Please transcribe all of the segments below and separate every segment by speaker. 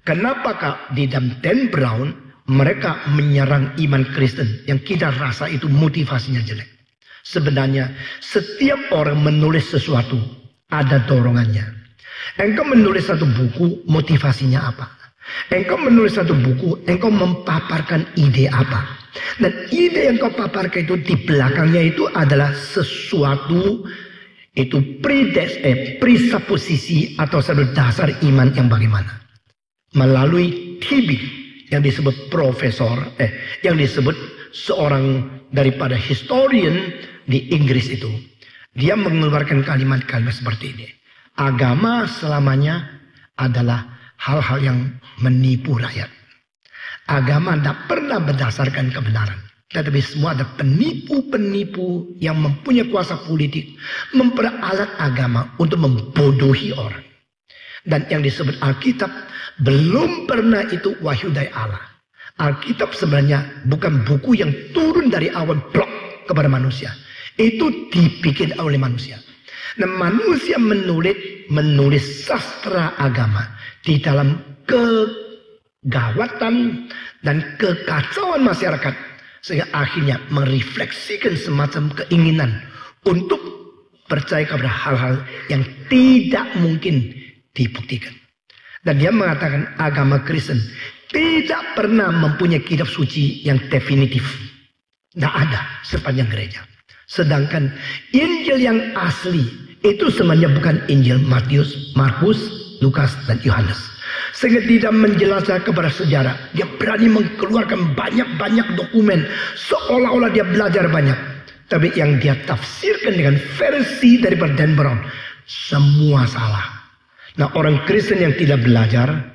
Speaker 1: Kenapakah di dalam Dan Brown mereka menyerang iman Kristen yang kita rasa itu motivasinya jelek? Sebenarnya setiap orang menulis sesuatu ada dorongannya. Engkau menulis satu buku, motivasinya apa? Engkau menulis satu buku, engkau memaparkan ide apa? Dan ide yang kau paparkan itu di belakangnya itu adalah sesuatu itu presupposisi atau satu dasar iman yang bagaimana? Melalui TB yang disebut yang disebut seorang daripada historian di Inggris itu. Dia mengeluarkan kalimat-kalimat seperti ini. Agama selamanya adalah hal-hal yang menipu rakyat. Agama tidak pernah berdasarkan kebenaran. Tetapi semua ada penipu-penipu yang mempunyai kuasa politik. Memperalat agama untuk membodohi orang. Dan yang disebut Alkitab belum pernah itu wahyu dari Allah. Alkitab sebenarnya bukan buku yang turun dari awal blok kepada manusia. Itu dibikin oleh manusia. Nah, manusia menulis sastra agama di dalam kegawatan dan kekacauan masyarakat, sehingga akhirnya merefleksikan semacam keinginan untuk percaya kepada hal-hal yang tidak mungkin dibuktikan. Dan dia mengatakan agama Kristen tidak pernah mempunyai kitab suci yang definitif. Tidak ada sepanjang gereja. Sedangkan Injil yang asli itu sebenarnya bukan Injil Matius, Markus, Lukas, dan Yohanes. Sehingga tidak menjelaskan kepada sejarah. Dia berani mengeluarkan banyak-banyak dokumen. Seolah-olah dia belajar banyak. Tapi yang dia tafsirkan dengan versi daripada Dan Brown, semua salah. Nah, orang Kristen yang tidak belajar,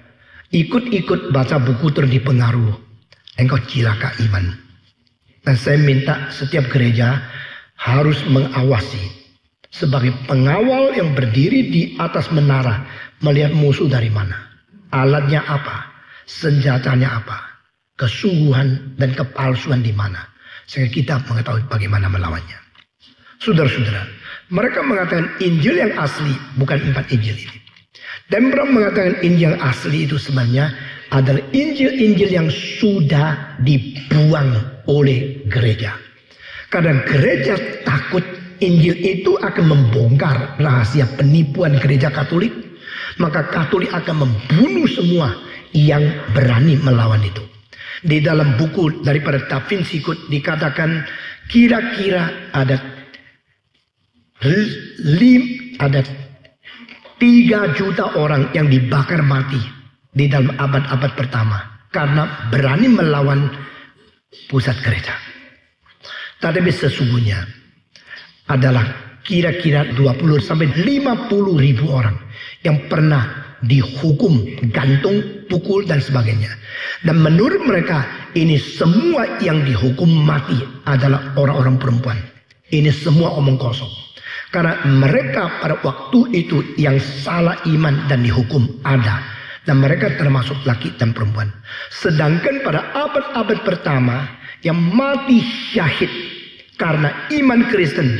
Speaker 1: ikut-ikut baca buku terus dipengaruh. Engkau cilaka iman. Dan saya minta setiap gereja harus mengawasi. Sebagai pengawal yang berdiri di atas menara, melihat musuh dari mana. Alatnya apa? Senjatanya apa? Kesungguhan dan kepalsuan di mana? Sehingga kita mengetahui bagaimana melawannya. Saudara-saudara, mereka mengatakan Injil yang asli bukan 4 Injil ini. Dan Brown mengatakan Injil yang asli itu sebenarnya adalah Injil-Injil yang sudah dibuang oleh gereja. Karena gereja takut Injil itu akan membongkar rahasia penipuan gereja Katolik. Maka Katolik akan membunuh semua yang berani melawan itu. Di dalam buku daripada Da Vinci Code dikatakan kira-kira ada 3 juta orang yang dibakar mati di dalam abad-abad pertama. Karena berani melawan pusat gereja. Tetapi sesungguhnya adalah kira-kira 20 sampai 50 ribu orang yang pernah dihukum gantung, pukul dan sebagainya. Dan menurut mereka ini semua yang dihukum mati adalah orang-orang perempuan. Ini semua omong kosong. Karena mereka pada waktu itu yang salah iman dan dihukum ada. Dan mereka termasuk laki dan perempuan. Sedangkan pada abad-abad pertama yang mati syahid karena iman Kristen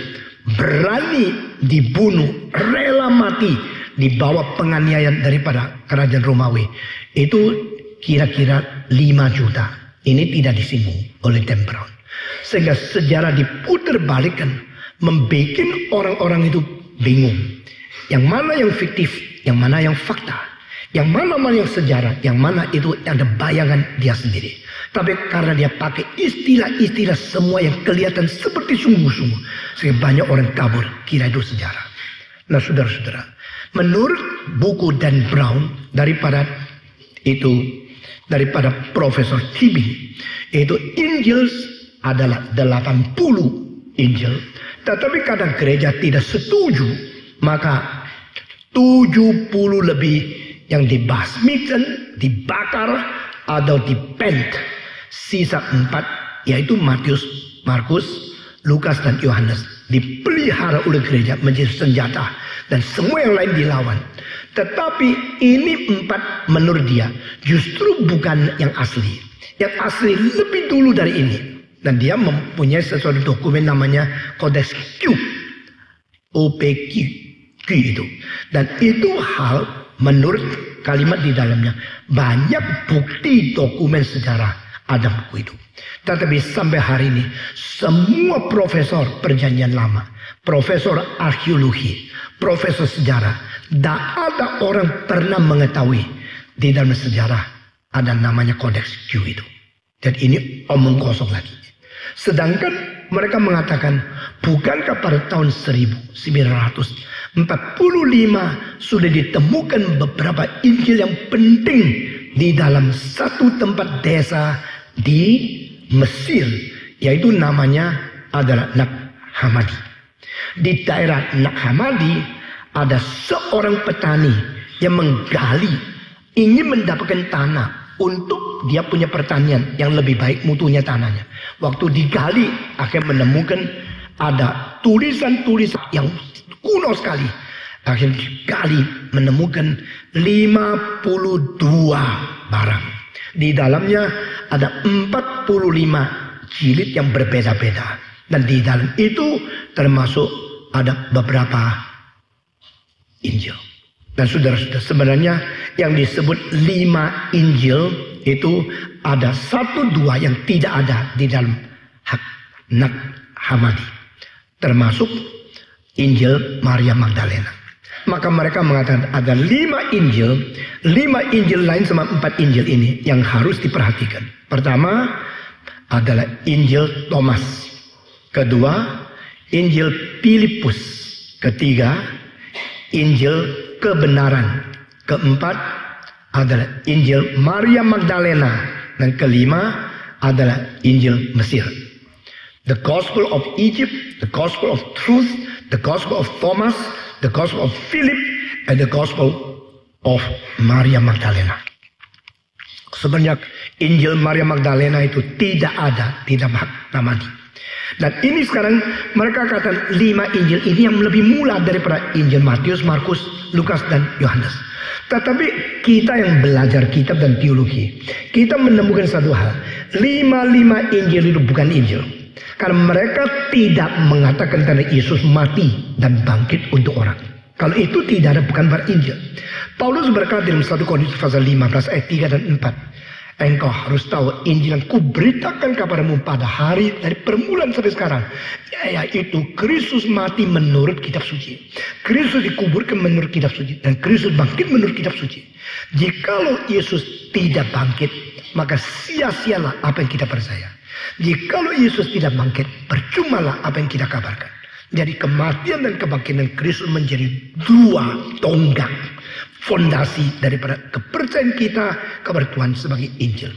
Speaker 1: berani dibunuh, rela mati di bawah penganiayaan daripada kerajaan Romawi. Itu kira-kira 5 juta. Ini tidak disinggung oleh Dan Brown. Sehingga sejarah diputar balikan, membuat orang-orang itu bingung. Yang mana yang fiktif, yang mana yang fakta, yang mana yang sejarah, yang mana itu ada bayangan dia sendiri. Tapi karena dia pakai istilah-istilah semua yang kelihatan seperti sungguh-sungguh, sehingga banyak orang kabur kira itu sejarah. Nah, saudara-saudara, menurut buku Dan Brown daripada Profesor Tibi, itu Injil adalah 80 Injil. Tetapi karena gereja tidak setuju, maka 70 lebih yang dibasmikan, dibakar, atau dipent. Sisa 4 yaitu Matius, Markus, Lukas, dan Yohanes dipelihara oleh gereja menjadi senjata. Dan semua yang lain dilawan. Tetapi ini 4 menurut dia justru bukan yang asli. Yang asli lebih dulu dari ini. Dan dia mempunyai sesuatu dokumen namanya Codex Q. OPQ itu. Dan itu hal menurut kalimat di dalamnya. Banyak bukti dokumen sejarah ada buku itu. Tetapi sampai hari ini semua profesor perjanjian lama, profesor arkeologi, profesor sejarah, tidak ada orang pernah mengetahui di dalam sejarah ada namanya Kodeks Q itu. Dan ini omong kosong lagi. Sedangkan mereka mengatakan, bukankah pada tahun 1945 sudah ditemukan beberapa Injil yang penting di dalam satu tempat desa di Mesir, yaitu namanya adalah Nag Hammadi. Di daerah Nag Hammadi ada seorang petani yang menggali, ingin mendapatkan tanah untuk dia punya pertanian yang lebih baik mutunya tanahnya. Waktu digali akhirnya menemukan ada tulisan-tulisan yang kuno sekali. Akhirnya digali menemukan 52 barang. Di dalamnya ada 45 jilid yang berbeda-beda. Dan di dalam itu termasuk ada beberapa Injil. Dan saudara-saudara, sebenarnya yang disebut 5 Injil itu ada 1-2 yang tidak ada di dalam Nag Hammadi. Termasuk Injil Maria Magdalena. Maka mereka mengatakan ada 5 Injil. 5 Injil lain sama 4 Injil ini yang harus diperhatikan. Pertama adalah Injil Thomas. Kedua, Injil Filipus. Ketiga, Injil Kebenaran. Keempat adalah Injil Maria Magdalena. Dan kelima adalah Injil Mesir. The Gospel of Egypt, the Gospel of Truth, the Gospel of Thomas, the Gospel of Philip, and the Gospel of Maria Magdalena. Sebenarnya Injil Maria Magdalena itu tidak ada di dalam Hammadi. Dan ini sekarang mereka katakan 5 Injil ini yang lebih mula daripada Injil Matius, Markus, Lukas, dan Yohanes. Tetapi kita yang belajar kitab dan teologi, kita menemukan satu hal. 5 Injil itu bukan Injil. Karena mereka tidak mengatakan tentang Yesus mati dan bangkit untuk orang. Kalau itu tidak ada, bukan Injil. Paulus berkata dalam 1 Korintus pasal 15 ayat 3 dan 4. Engkau harus tahu Injil yang kuberitakan kepadamu pada hari dari permulaan sampai sekarang, yaitu Kristus mati menurut kitab suci, Kristus dikuburkan menurut kitab suci, dan Kristus bangkit menurut kitab suci. Jikalau Yesus tidak bangkit, maka sia-sialah apa yang kita percaya. Jikalau Yesus tidak bangkit, percumalah apa yang kita kabarkan. Jadi kematian dan kebangkitan Kristus menjadi 2 tonggak fondasi daripada kepercayaan kita kepada Tuhan sebagai Injil.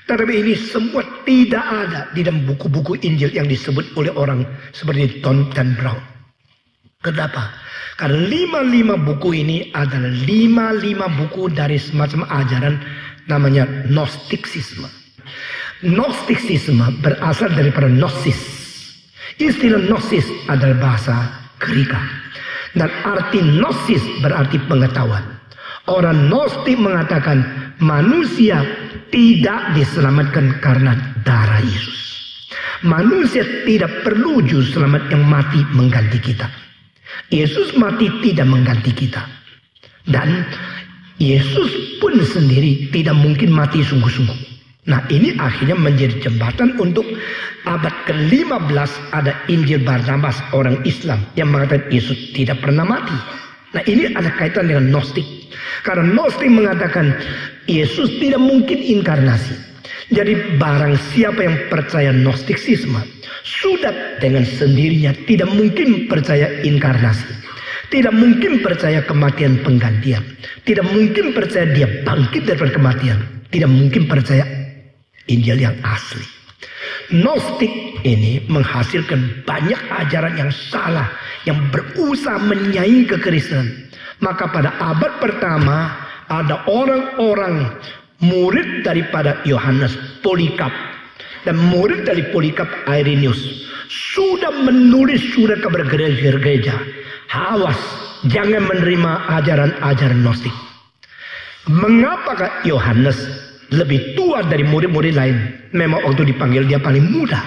Speaker 1: Tetapi ini semua tidak ada di dalam buku-buku Injil yang disebut oleh orang seperti Don dan Brown. Kenapa? Karena 5 buku ini adalah 5 buku dari semacam ajaran namanya Gnostisisme. Gnostisisme berasal daripada Gnosis. Istilah Gnosis adalah bahasa Greka. Dan arti Gnosis berarti pengetahuan. Orang Gnostik mengatakan manusia tidak diselamatkan karena darah Yesus. Manusia tidak perlu juru selamat yang mati mengganti kita. Yesus mati tidak mengganti kita. Dan Yesus pun sendiri tidak mungkin mati sungguh-sungguh. Nah, ini akhirnya menjadi jembatan untuk abad ke-15 ada Injil Barnabas, orang Islam yang mengatakan Yesus tidak pernah mati. Nah, ini ada kaitan dengan Gnostik. Karena Gnostik mengatakan Yesus tidak mungkin inkarnasi. Jadi barang siapa yang percaya Gnostisisme sudah dengan sendirinya tidak mungkin percaya inkarnasi. Tidak mungkin percaya kematian penggantian. Tidak mungkin percaya dia bangkit daripada kematian. Tidak mungkin percaya Injil yang asli. Gnostik ini menghasilkan banyak ajaran yang salah yang berusaha menyaing kekristenan. Maka pada abad pertama ada orang-orang murid daripada Yohanes, Polycarp, dan murid dari Polycarp, Irenaeus, sudah menulis surat kepada gereja-gereja. Awas, jangan menerima ajaran-ajaran Gnostik. Mengapakah Yohanes lebih tua dari murid-murid lain? Memang waktu dipanggil dia paling muda.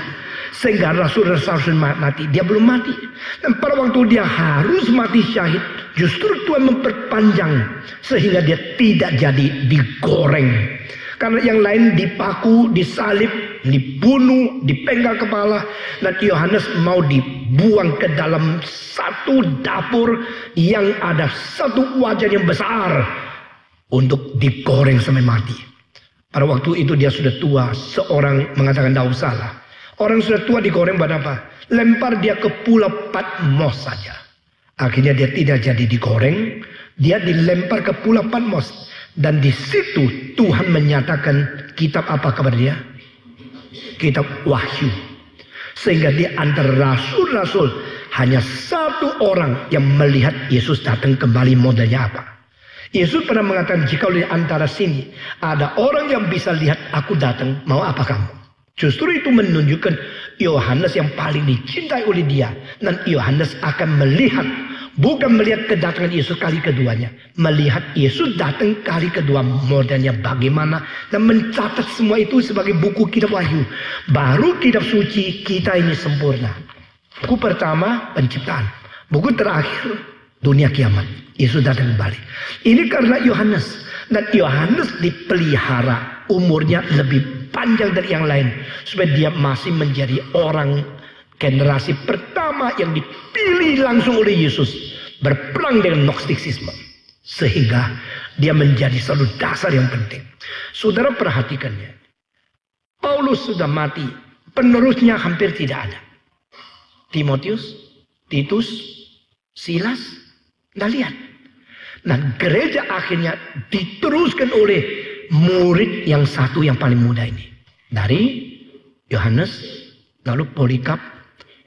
Speaker 1: Sehingga rasul-rasul mati, dia belum mati. Dan pada waktu dia harus mati syahid, Justru Tuhan memperpanjang sehingga dia tidak jadi digoreng. Karena yang lain dipaku, disalib, dibunuh, dipenggal kepala. Dan Yohanes mau dibuang ke dalam satu dapur yang ada satu wajan yang besar untuk digoreng sampai mati. Pada waktu itu dia sudah tua. Seorang mengatakan tidak usah lah. Orang sudah tua digoreng pada apa? Lempar dia ke pulau Patmos saja. Akhirnya dia tidak jadi digoreng. Dia dilempar ke pulau Patmos. Dan di situ Tuhan menyatakan kitab apa kepada dia? Kitab Wahyu. Sehingga di antara rasul-rasul hanya satu orang yang melihat Yesus datang kembali, modelnya apa? Yesus pernah mengatakan, jika di antara sini ada orang yang bisa lihat aku datang, mau apa kamu? Justru itu menunjukkan Yohanes yang paling dicintai oleh dia. Dan Yohanes akan melihat, bukan melihat kedatangan Yesus kali keduanya, melihat Yesus datang kali kedua, modelnya bagaimana, dan mencatat semua itu sebagai buku kitab Wahyu. Baru kitab suci kita ini sempurna. Buku pertama penciptaan, buku terakhir dunia kiamat, Yesus datang kembali. Ini karena Yohanes, dan Yohanes dipelihara, umurnya lebih panjang dari yang lain, supaya dia masih menjadi orang generasi pertama yang dipilih langsung oleh Yesus berperang dengan Gnostisisme, sehingga dia menjadi satu dasar yang penting. Saudara perhatikannya, Paulus sudah mati, penerusnya hampir tidak ada. Timotius, Titus, Silas, anda lihat. Nah, gereja akhirnya diteruskan oleh murid yang satu yang paling muda ini. Dari Yohanes, lalu Polikarp,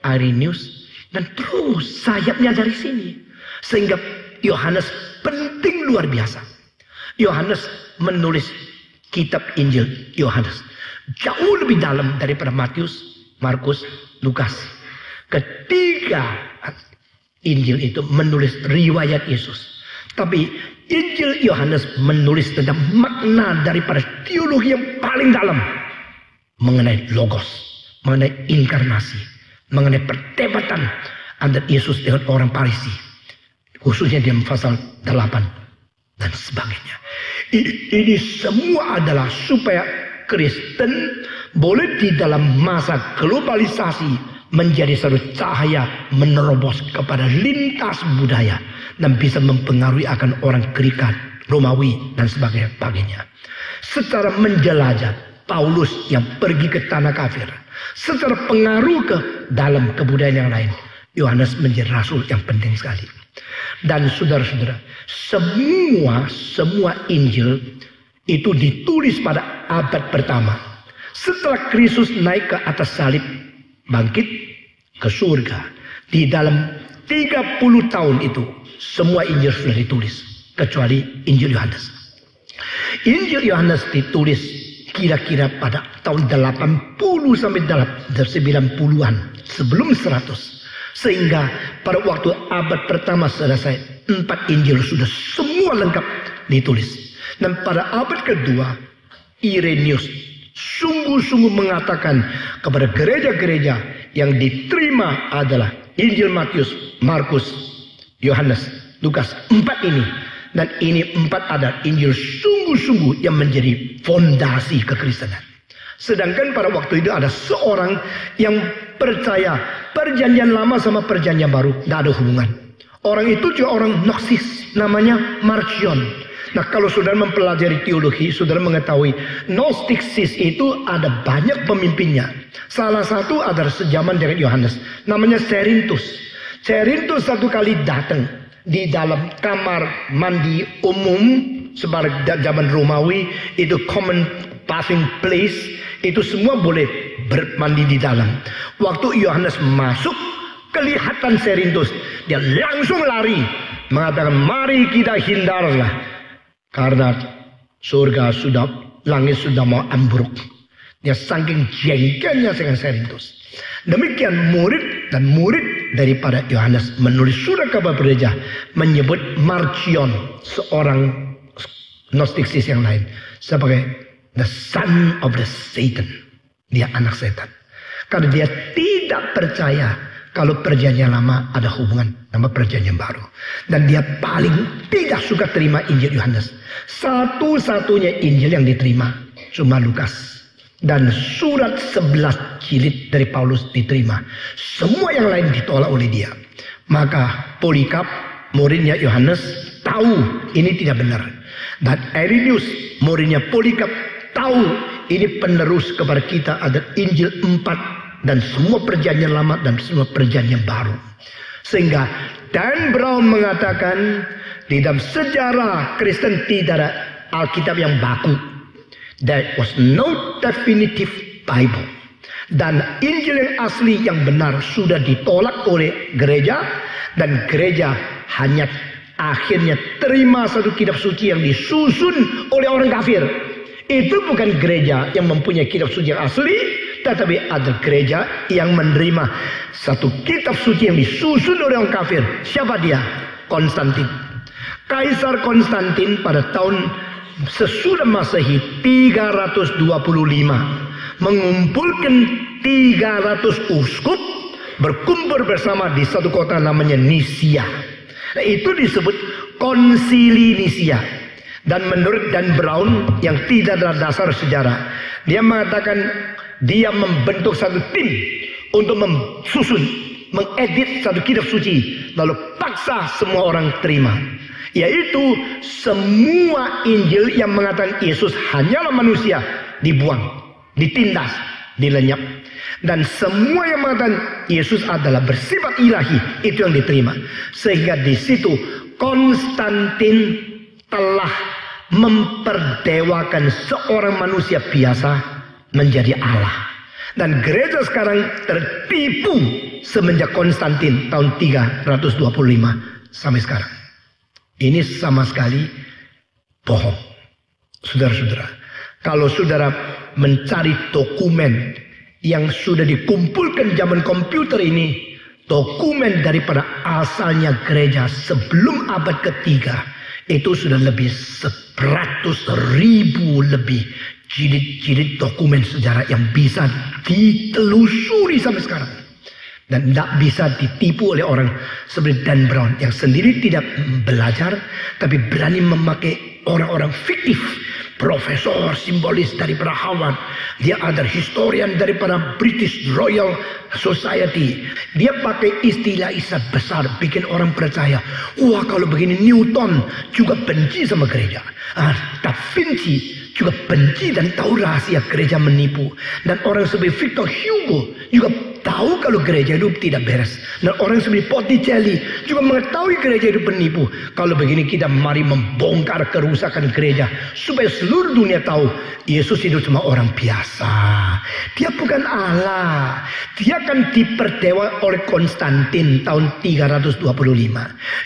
Speaker 1: Irenaeus, dan terus sayapnya dari sini. Sehingga Yohanes penting luar biasa. Yohanes menulis kitab Injil Yohanes jauh lebih dalam daripada Matius, Markus, Lukas. Ketiga Injil itu menulis riwayat Yesus. Tapi Injil Yohanes menulis tentang makna daripada teologi yang paling dalam. Mengenai logos, mengenai inkarnasi, mengenai perdebatan antara Yesus dengan orang Farisi. Khususnya di pasal 8 dan sebagainya. Ini semua adalah supaya Kristen boleh di dalam masa globalisasi menjadi satu cahaya menerobos kepada lintas budaya dan bisa mempengaruhi akan orang Greek, Romawi dan sebagainya. Secara menjelajah, Paulus yang pergi ke tanah kafir, secara pengaruh ke dalam kebudayaan yang lain, Yohanes menjadi rasul yang penting sekali. Dan saudara-saudara, semua Injil itu ditulis pada abad pertama. Setelah Kristus naik ke atas salib, bangkit ke surga, di dalam 30 tahun itu semua Injil sudah ditulis kecuali Injil Yohanes. Injil Yohanes ditulis kira-kira pada tahun 80 sampai 90-an sebelum 100. Sehingga pada waktu abad pertama selesai, 4 Injil sudah semua lengkap ditulis. Dan pada abad kedua, Irenaeus sungguh-sungguh mengatakan kepada gereja-gereja yang diterima adalah Injil Matius, Markus, Yohanes, Lukas, 4 ini. Dan ini 4 ada Injil sungguh-sungguh yang menjadi fondasi kekristenan. Sedangkan pada waktu itu ada seorang yang percaya perjanjian lama sama perjanjian baru tidak ada hubungan. Orang itu juga orang Gnostis, namanya Marcion. Nah, kalau saudara mempelajari teologi, saudara mengetahui Gnostisis itu ada banyak pemimpinnya. Salah satu adalah sejaman dengan Yohanes, namanya Cerinthus. Cerinthus satu kali datang di dalam kamar mandi umum sebagai zaman Romawi, itu common bathing place, itu semua boleh bermandi di dalam. Waktu Yohanes masuk, kelihatan Cerinthus, dia langsung lari mengatakan, mari kita hindarlah karena surga sudah, langit sudah mau ambruk. Dia saking jengkelnya dengan Cerinthus. Demikian murid daripada Yohanes menulis surat kabar gereja menyebut Marcion, seorang Gnostisis yang lain, sebagai the son of the Satan. Dia anak setan. Karena dia tidak percaya kalau perjanjian lama ada hubungan sama perjanjian baru. Dan dia paling tidak suka terima Injil Yohanes. Satu-satunya Injil yang diterima cuma Lukas. Dan surat 11 jilid dari Paulus diterima. Semua yang lain ditolak oleh dia. Maka Polikap, muridnya Yohanes, tahu ini tidak benar. Dan Irenaeus, muridnya Polikap, tahu ini penerus kepada kita ada Injil 4 dan semua perjanjian lama dan semua perjanjian baru. Sehingga Dan Brown mengatakan di dalam sejarah Kristen tidak ada Alkitab yang baku. There was no definitive Bible. Dan Injil yang asli yang benar sudah ditolak oleh gereja. Dan gereja hanya akhirnya terima satu kitab suci yang disusun oleh orang kafir. Itu bukan gereja yang mempunyai kitab suci yang asli, tetapi ada gereja yang menerima satu kitab suci yang disusun oleh orang kafir. Siapa dia? Konstantin. Kaisar Konstantin pada tahun sesudah Masehi 325 mengumpulkan 300 uskup berkumpul bersama di satu kota namanya Nisia. Nah, itu disebut Konsili Nisia. Dan menurut Dan Brown yang tidak ada dasar sejarah, dia mengatakan dia membentuk satu tim untuk mensusun, mengedit satu kitab suci, lalu paksa semua orang terima. Yaitu semua Injil yang mengatakan Yesus hanyalah manusia dibuang, ditindas, dilenyap. Dan semua yang mengatakan Yesus adalah bersifat ilahi itu yang diterima. Sehingga di situ Konstantin telah memperdewakan seorang manusia biasa menjadi Allah. Dan gereja sekarang tertipu semenjak Konstantin tahun 325 sampai sekarang. Ini sama sekali bohong. Saudara-saudara, kalau saudara mencari dokumen yang sudah dikumpulkan zaman komputer ini, dokumen daripada asalnya gereja sebelum abad ketiga, itu sudah lebih 100.000 lebih jilid-jilid dokumen sejarah yang bisa ditelusuri sampai sekarang. Dan tidak bisa ditipu oleh orang seperti Dan Brown yang sendiri tidak belajar tapi berani memakai orang-orang fiktif. Profesor simbolis daripada Harvard. Dia adalah historian daripada British Royal Society. Dia pakai istilah-istilah besar bikin orang percaya. Wah, kalau begini Newton juga benci sama gereja. Da Vinci juga benci dan tahu rahasia gereja menipu. Dan orang seperti Victor Hugo juga tahu kalau gereja itu tidak beres. Dan orang seperti Botticelli juga mengetahui gereja itu penipu. Kalau begini kita mari membongkar kerusakan gereja supaya seluruh dunia tahu Yesus itu cuma orang biasa. Dia bukan Allah. Dia akan diperdewa oleh Konstantin tahun 325.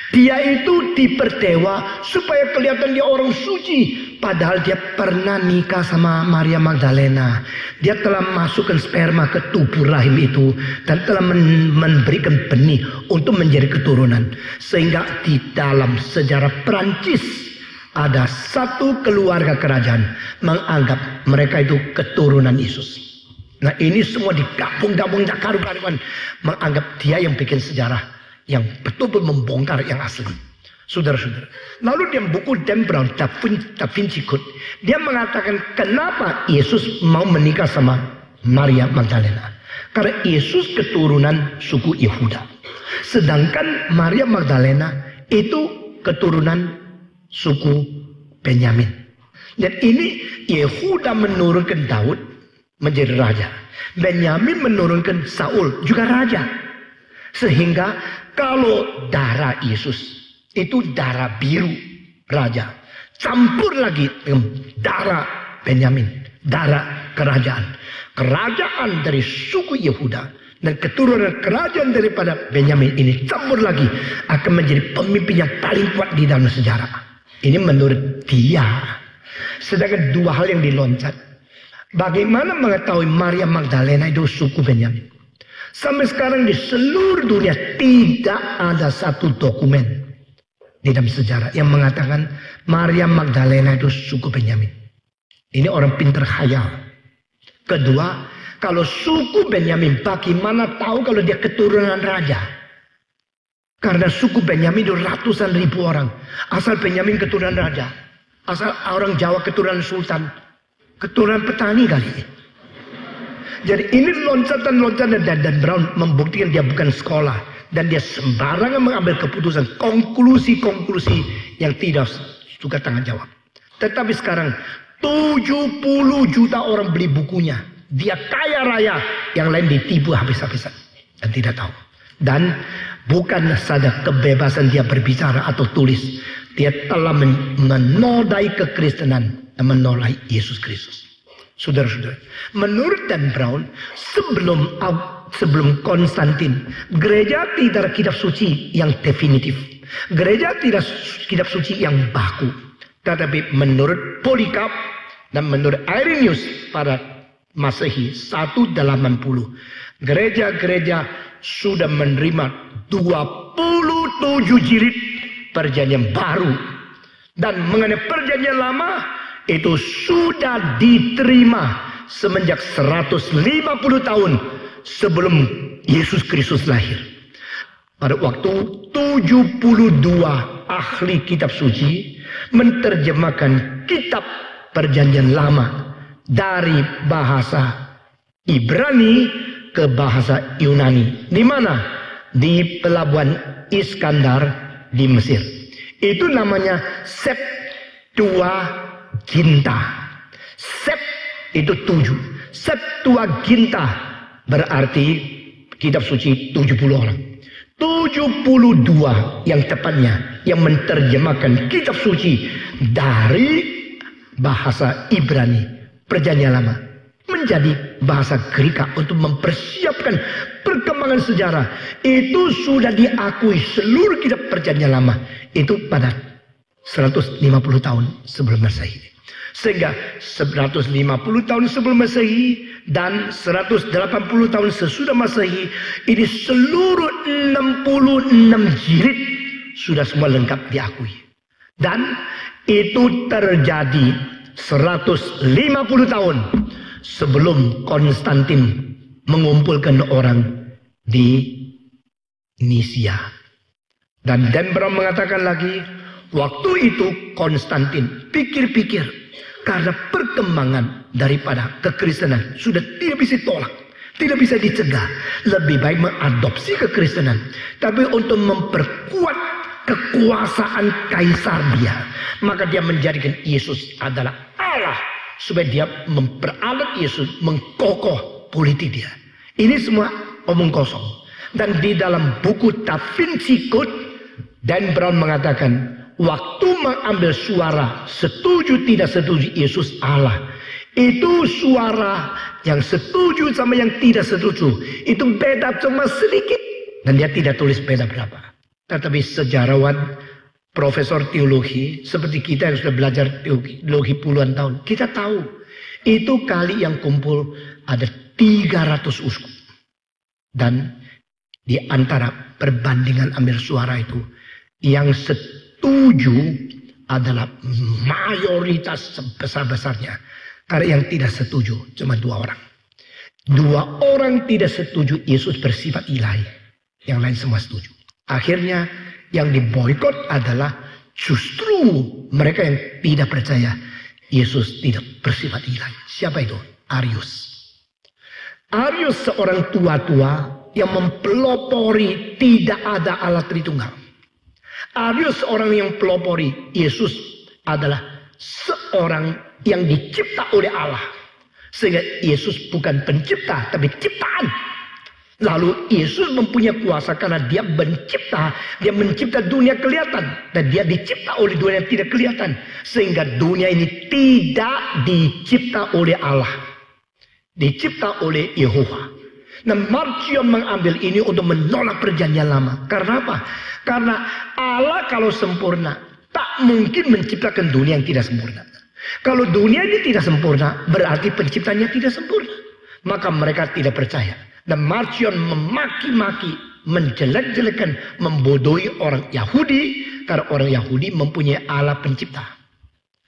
Speaker 1: Dia itu diperdewa supaya kelihatan dia orang suci. Padahal dia pernah nikah sama Maria Magdalena. Dia telah masukkan sperma ke tubuh rahim itu dan telah memberikan benih untuk menjadi keturunan. Sehingga di dalam sejarah Perancis ada satu keluarga kerajaan menganggap mereka itu keturunan Yesus. Nah, ini semua digabung-gabung karuan menganggap dia yang bikin sejarah yang betul-betul membongkar yang asli. Saudara-saudara. Lalu dia buku Dan Brown, Da Vinci Code. Dia mengatakan kenapa Yesus mau menikah sama Maria Magdalena. Karena Yesus keturunan suku Yehuda. Sedangkan Maria Magdalena itu keturunan suku Benyamin. Dan ini Yehuda menurunkan Daud menjadi raja. Benyamin menurunkan Saul juga raja. Sehingga kalau darah Yesus itu darah biru raja, campur lagi dengan darah Benyamin, darah kerajaan dari suku Yehuda dan keturunan kerajaan daripada Benyamin ini campur lagi akan menjadi pemimpin yang paling kuat di dalam sejarah. Ini menurut dia. Sedangkan dua hal yang diloncat. Bagaimana mengetahui Maria Magdalena itu suku Benyamin? Sampai sekarang di seluruh dunia tidak ada satu dokumen di dalam sejarah yang mengatakan Maria Magdalena itu suku Benyamin. Ini orang pintar khayal. Kedua, Kalau suku Benyamin, bagaimana tahu kalau dia keturunan raja? Karena suku Benyamin itu ratusan ribu orang. Asal Benyamin keturunan raja. Asal orang Jawa keturunan sultan. Keturunan petani kali. Jadi ini loncatan-loncatan dan Brown membuktikan dia bukan sekolah. Dan dia sembarangan mengambil keputusan. Konklusi-konklusi yang tidak suka tanggung jawab. Tetapi sekarang 70 juta orang beli bukunya. Dia kaya raya. Yang lain ditipu habis-habisan. Dan tidak tahu. Dan bukan saja kebebasan dia berbicara atau tulis. Dia telah menodai kekristenan dan menolak Yesus Kristus. Saudara-saudara, menurut Dan Brown, sebelum Konstantin, gereja tidak ada kitab suci yang definitif. Gereja tidak kitab suci yang baku. Tetapi menurut Polycarp dan menurut Irenaeus pada Masehi 180, gereja-gereja sudah menerima 27 jilid perjanjian baru. Dan mengenai perjanjian lama itu sudah diterima semenjak 150 tahun sebelum Yesus Kristus lahir. Pada waktu 72 ahli kitab suci menerjemahkan kitab perjanjian lama dari bahasa Ibrani ke bahasa Yunani. Di mana? Di pelabuhan Iskandar di Mesir. Itu namanya Septuaginta. Sept itu 7. Septuaginta berarti kitab suci 70 orang. 72 yang tepatnya yang menerjemahkan kitab suci dari bahasa Ibrani perjanjian lama menjadi bahasa Greka untuk mempersiapkan perkembangan sejarah. Itu sudah diakui seluruh kitab perjanjian lama itu pada 150 tahun sebelum Masehi. Sehingga 150 tahun sebelum Masehi dan 180 tahun sesudah Masehi, ini seluruh 66 jilid sudah semua lengkap diakui. Dan itu terjadi 150 tahun sebelum Konstantin mengumpulkan orang di Nisia. Dan Dan Brown mengatakan lagi, waktu itu Konstantin pikir-pikir, karena perkembangan daripada kekristenan sudah tidak bisa ditolak, tidak bisa dicegah. Lebih baik mengadopsi kekristenan, tapi untuk memperkuat kekuasaan kaisar dia, maka dia menjadikan Yesus adalah Allah, supaya dia memperalat Yesus, mengkokoh politik dia. Ini semua omong kosong. Dan di dalam buku Da Vinci Code, Dan Brown mengatakan, waktu mengambil suara setuju tidak setuju Yesus Allah, itu suara yang setuju sama yang tidak setuju itu beda cuma sedikit. Dan dia tidak tulis beda berapa. Tetapi sejarawan, profesor teologi seperti kita yang sudah belajar teologi puluhan tahun, kita tahu itu kali yang kumpul ada 300 uskup. Dan di antara perbandingan ambil suara itu, yang setuju adalah mayoritas sebesar-besarnya. Karena yang tidak setuju cuma 2 orang. 2 orang tidak setuju Yesus bersifat ilahi. Yang lain semua setuju. Akhirnya yang diboikot adalah justru mereka yang tidak percaya Yesus tidak bersifat ilahi. Siapa itu? Arius. Arius seorang tua-tua yang mempelopori tidak ada Allah Tritunggal. Arius seorang yang pelopori Yesus adalah seorang yang dicipta oleh Allah. Sehingga Yesus bukan pencipta, tapi ciptaan. Lalu Yesus mempunyai kuasa karena dia mencipta dunia kelihatan. Dan dia dicipta oleh dunia yang tidak kelihatan. Sehingga dunia ini tidak dicipta oleh Allah. Dicipta oleh Yehova. Nah, Marcion mengambil ini untuk menolak perjanjian lama. Karena apa? Karena Allah kalau sempurna, tak mungkin menciptakan dunia yang tidak sempurna. Kalau dunia ini tidak sempurna, berarti penciptanya tidak sempurna. Maka mereka tidak percaya. Dan Marcion memaki-maki, menjelek-jelekan, membodohi orang Yahudi. Karena orang Yahudi mempunyai Allah pencipta.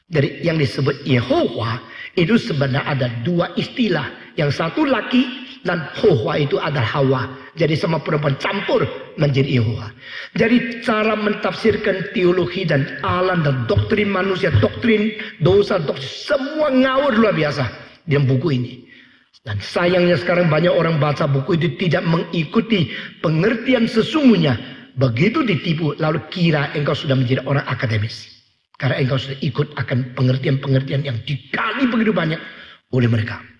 Speaker 1: Dari yang disebut Yehova, Itu sebenarnya ada dua istilah. Yang satu laki dan Howa itu adalah Hawa. Jadi sama perempuan campur menjadi Yehowa. Jadi cara mentafsirkan teologi dan alam dan doktrin manusia, doktrin dosa, semua ngawur luar biasa di buku ini. Dan sayangnya sekarang banyak orang baca buku itu tidak mengikuti pengertian sesungguhnya. Begitu ditipu lalu kira engkau sudah menjadi orang akademis. Karena engkau sudah ikut akan pengertian-pengertian yang digali begitu banyak oleh mereka.